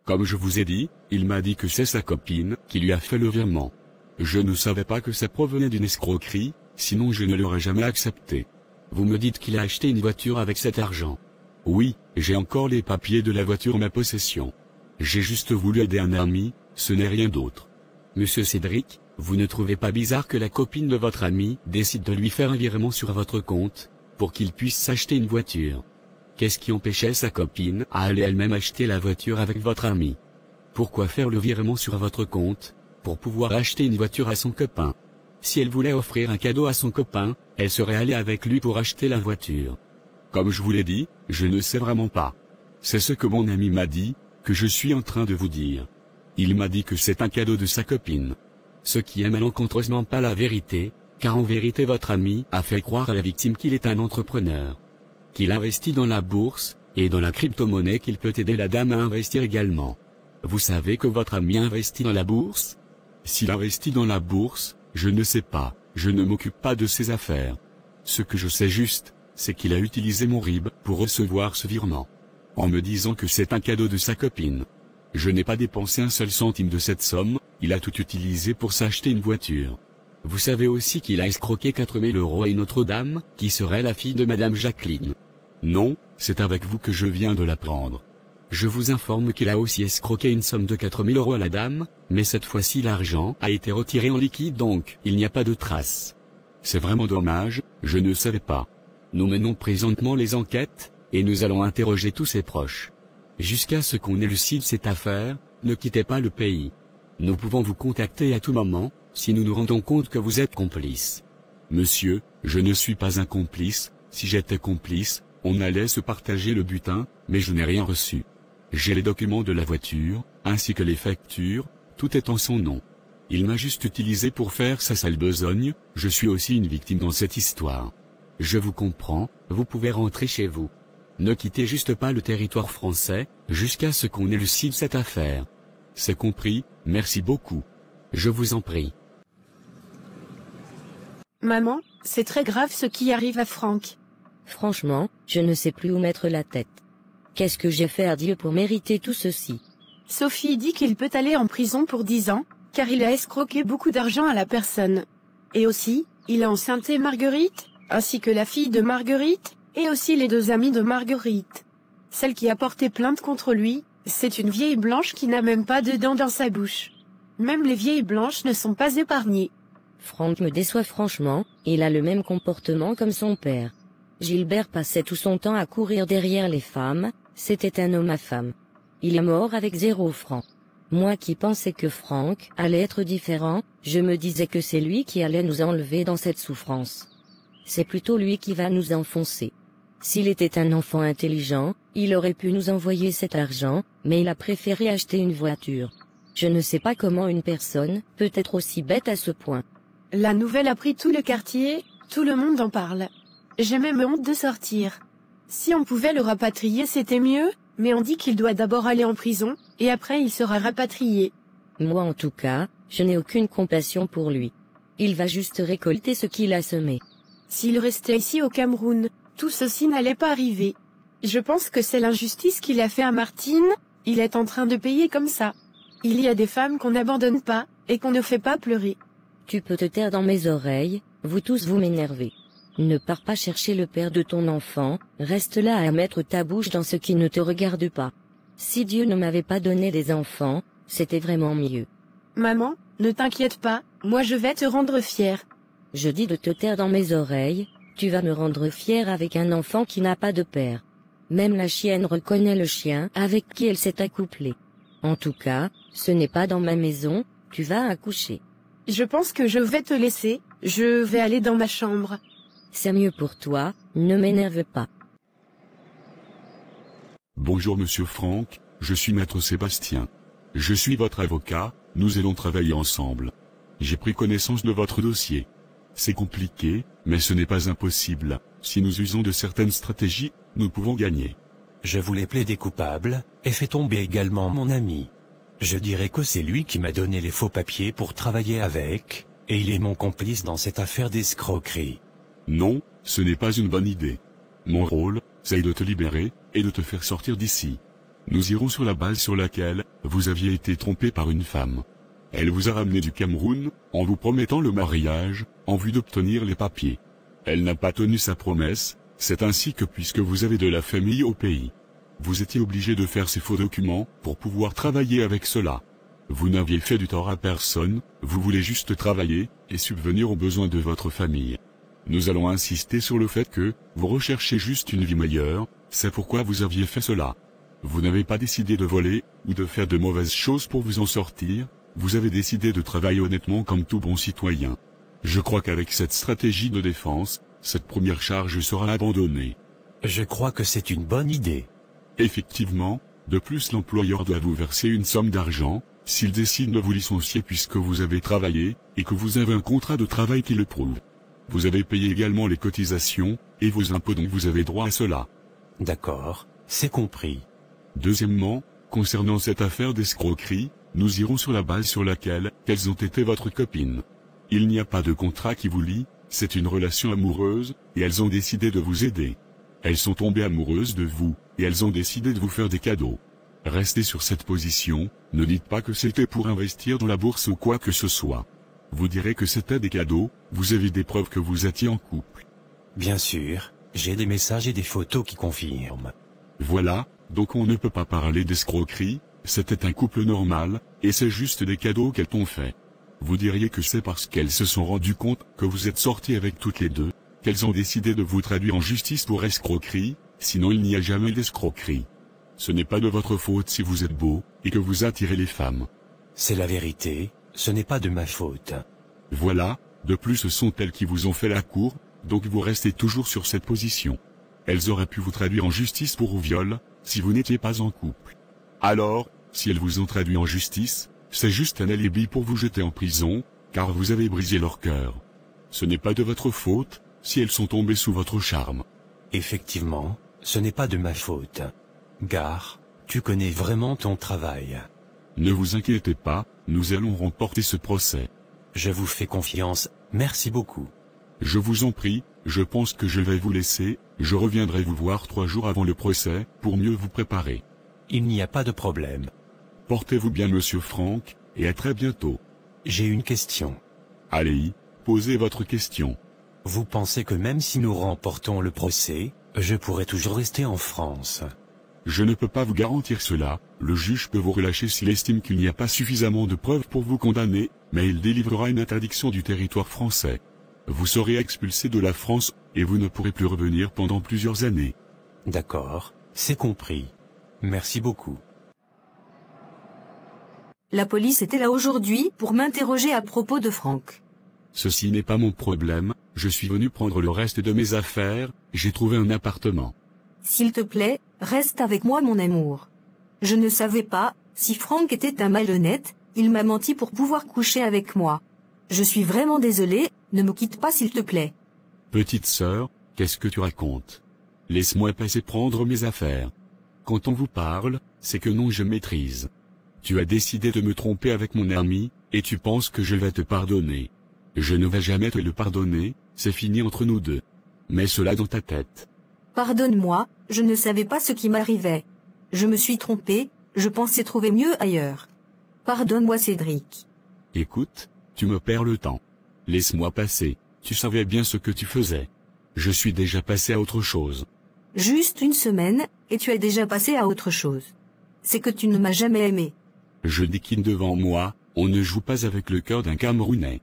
Comme je vous ai dit, il m'a dit que c'est sa copine qui lui a fait le virement. Je ne savais pas que ça provenait d'une escroquerie, sinon je ne l'aurais jamais accepté. Vous me dites qu'il a acheté une voiture avec cet argent. Oui, j'ai encore les papiers de la voiture en ma possession. J'ai juste voulu aider un ami, ce n'est rien d'autre. Monsieur Cédric, vous ne trouvez pas bizarre que la copine de votre ami décide de lui faire un virement sur votre compte, pour qu'il puisse s'acheter une voiture? Qu'est-ce qui empêchait sa copine à aller elle-même acheter la voiture avec votre ami? Pourquoi faire le virement sur votre compte, pour pouvoir acheter une voiture à son copain? Si elle voulait offrir un cadeau à son copain, elle serait allée avec lui pour acheter la voiture. Comme je vous l'ai dit, je ne sais vraiment pas. C'est ce que mon ami m'a dit, que je suis en train de vous dire. Il m'a dit que c'est un cadeau de sa copine. Ce qui est malencontreusement pas la vérité, car en vérité votre ami a fait croire à la victime qu'il est un entrepreneur. Qu'il investit dans la bourse, et dans la crypto-monnaie qu'il peut aider la dame à investir également. Vous savez que votre ami investit dans la bourse? S'il investit dans la bourse, je ne sais pas, je ne m'occupe pas de ses affaires. Ce que je sais juste, c'est qu'il a utilisé mon RIB pour recevoir ce virement. En me disant que c'est un cadeau de sa copine. Je n'ai pas dépensé un seul centime de cette somme, il a tout utilisé pour s'acheter une voiture. Vous savez aussi qu'il a escroqué 4 000 € à une autre dame, qui serait la fille de Madame Jacqueline. Non, c'est avec vous que je viens de l'apprendre. Je vous informe qu'il a aussi escroqué une somme de 4 000 € à la dame, mais cette fois-ci l'argent a été retiré en liquide donc il n'y a pas de trace. C'est vraiment dommage, je ne savais pas. Nous menons présentement les enquêtes, et nous allons interroger tous ses proches. Jusqu'à ce qu'on élucide cette affaire, ne quittez pas le pays. Nous pouvons vous contacter à tout moment, si nous nous rendons compte que vous êtes complice. Monsieur, je ne suis pas un complice, si j'étais complice, on allait se partager le butin, mais je n'ai rien reçu. J'ai les documents de la voiture, ainsi que les factures, tout est en son nom. Il m'a juste utilisé pour faire sa sale besogne, je suis aussi une victime dans cette histoire. Je vous comprends, vous pouvez rentrer chez vous. Ne quittez juste pas le territoire français, jusqu'à ce qu'on élucide cette affaire. C'est compris, merci beaucoup. Je vous en prie. Maman, c'est très grave ce qui arrive à Franck. Franchement, je ne sais plus où mettre la tête. Qu'est-ce que j'ai fait à Dieu pour mériter tout ceci? Sophie dit qu'il peut aller en prison pour 10 ans, car il a escroqué beaucoup d'argent à la personne. Et aussi, il a enceinté Marguerite, ainsi que la fille de Marguerite, et aussi les 2 amis de Marguerite. Celle qui a porté plainte contre lui, c'est une vieille blanche qui n'a même pas de dents dans sa bouche. Même les vieilles blanches ne sont pas épargnées. Franck me déçoit franchement, il a le même comportement comme son père. Gilbert passait tout son temps à courir derrière les femmes, c'était un homme à femme. Il est mort avec 0 francs. Moi qui pensais que Franck allait être différent, je me disais que c'est lui qui allait nous enlever dans cette souffrance. C'est plutôt lui qui va nous enfoncer. S'il était un enfant intelligent, il aurait pu nous envoyer cet argent, mais il a préféré acheter une voiture. Je ne sais pas comment une personne peut être aussi bête à ce point. La nouvelle a pris tout le quartier, tout le monde en parle. J'ai même honte de sortir. Si on pouvait le rapatrier c'était mieux, mais on dit qu'il doit d'abord aller en prison, et après il sera rapatrié. Moi en tout cas, je n'ai aucune compassion pour lui. Il va juste récolter ce qu'il a semé. S'il restait ici au Cameroun, tout ceci n'allait pas arriver. Je pense que c'est l'injustice qu'il a fait à Martine, il est en train de payer comme ça. Il y a des femmes qu'on n'abandonne pas, et qu'on ne fait pas pleurer. Tu peux te taire dans mes oreilles, vous tous vous m'énervez. Ne pars pas chercher le père de ton enfant, reste là à mettre ta bouche dans ce qui ne te regarde pas. Si Dieu ne m'avait pas donné des enfants, c'était vraiment mieux. Maman, ne t'inquiète pas, moi je vais te rendre fière. Je dis de te taire dans mes oreilles, tu vas me rendre fière avec un enfant qui n'a pas de père. Même la chienne reconnaît le chien avec qui elle s'est accouplée. En tout cas, ce n'est pas dans ma maison, tu vas accoucher. Je pense que je vais te laisser, je vais aller dans ma chambre. C'est mieux pour toi, ne m'énerve pas. Bonjour monsieur Franck, je suis maître Sébastien. Je suis votre avocat, nous allons travailler ensemble. J'ai pris connaissance de votre dossier. C'est compliqué, mais ce n'est pas impossible. Si nous usons de certaines stratégies, nous pouvons gagner. Je voulais plaider coupable, et fait tomber également mon ami. Je dirais que c'est lui qui m'a donné les faux papiers pour travailler avec, et il est mon complice dans cette affaire d'escroquerie. Non, ce n'est pas une bonne idée. Mon rôle, c'est de te libérer, et de te faire sortir d'ici. Nous irons sur la base sur laquelle vous aviez été trompé par une femme. Elle vous a ramené du Cameroun, en vous promettant le mariage, en vue d'obtenir les papiers. Elle n'a pas tenu sa promesse, c'est ainsi que puisque vous avez de la famille au pays, vous étiez obligé de faire ces faux documents pour pouvoir travailler avec cela. Vous n'aviez fait du tort à personne, vous voulez juste travailler et subvenir aux besoins de votre famille. Nous allons insister sur le fait que vous recherchez juste une vie meilleure, c'est pourquoi vous aviez fait cela. Vous n'avez pas décidé de voler ou de faire de mauvaises choses pour vous en sortir, vous avez décidé de travailler honnêtement comme tout bon citoyen. Je crois qu'avec cette stratégie de défense, cette première charge sera abandonnée. Je crois que c'est une bonne idée. Effectivement, de plus l'employeur doit vous verser une somme d'argent, s'il décide de vous licencier puisque vous avez travaillé, et que vous avez un contrat de travail qui le prouve. Vous avez payé également les cotisations, et vos impôts donc vous avez droit à cela. D'accord, c'est compris. Deuxièmement, concernant cette affaire d'escroquerie, nous irons sur la base sur laquelle, quelles ont été votre copine. Il n'y a pas de contrat qui vous lie, c'est une relation amoureuse, et elles ont décidé de vous aider. Elles sont tombées amoureuses de vous, et elles ont décidé de vous faire des cadeaux. Restez sur cette position, ne dites pas que c'était pour investir dans la bourse ou quoi que ce soit. Vous direz que c'était des cadeaux, vous avez des preuves que vous étiez en couple. Bien sûr, j'ai des messages et des photos qui confirment. Voilà, donc on ne peut pas parler d'escroquerie, c'était un couple normal, et c'est juste des cadeaux qu'elles t'ont fait. Vous diriez que c'est parce qu'elles se sont rendues compte que vous êtes sortis avec toutes les deux, qu'elles ont décidé de vous traduire en justice pour escroquerie, sinon il n'y a jamais d'escroquerie. Ce n'est pas de votre faute si vous êtes beau, et que vous attirez les femmes. C'est la vérité, ce n'est pas de ma faute. Voilà, de plus ce sont elles qui vous ont fait la cour, donc vous restez toujours sur cette position. Elles auraient pu vous traduire en justice pour viol, si vous n'étiez pas en couple. Alors, si elles vous ont traduit en justice, c'est juste un alibi pour vous jeter en prison, car vous avez brisé leur cœur. Ce n'est pas de votre faute, si elles sont tombées sous votre charme. Effectivement, ce n'est pas de ma faute. Gare, tu connais vraiment ton travail. Ne vous inquiétez pas, nous allons remporter ce procès. Je vous fais confiance, merci beaucoup. Je vous en prie, je pense que je vais vous laisser, je reviendrai vous voir 3 jours avant le procès, pour mieux vous préparer. Il n'y a pas de problème. Portez-vous bien monsieur Franck, et à très bientôt. J'ai une question. Allez, posez votre question. Vous pensez que même si nous remportons le procès, je pourrai toujours rester en France? Je ne peux pas vous garantir cela, le juge peut vous relâcher s'il estime qu'il n'y a pas suffisamment de preuves pour vous condamner, mais il délivrera une interdiction du territoire français. Vous serez expulsé de la France, et vous ne pourrez plus revenir pendant plusieurs années. D'accord, c'est compris. Merci beaucoup. La police était là aujourd'hui pour m'interroger à propos de Franck. Ceci n'est pas mon problème, je suis venu prendre le reste de mes affaires, j'ai trouvé un appartement. S'il te plaît, reste avec moi mon amour. Je ne savais pas, si Franck était un malhonnête, il m'a menti pour pouvoir coucher avec moi. Je suis vraiment désolée, ne me quitte pas s'il te plaît. Petite sœur, qu'est-ce que tu racontes? Laisse-moi passer prendre mes affaires. Quand on vous parle, c'est que non je maîtrise. Tu as décidé de me tromper avec mon ami, et tu penses que je vais te pardonner. Je ne vais jamais te le pardonner, c'est fini entre nous deux. Mets cela dans ta tête. Pardonne-moi, je ne savais pas ce qui m'arrivait. Je me suis trompée, je pensais trouver mieux ailleurs. Pardonne-moi Cédric. Écoute, tu me perds le temps. Laisse-moi passer, tu savais bien ce que tu faisais. Je suis déjà passé à autre chose. Juste une semaine, et tu es déjà passé à autre chose. C'est que tu ne m'as jamais aimé. Je décline devant moi, on ne joue pas avec le cœur d'un Camerounais.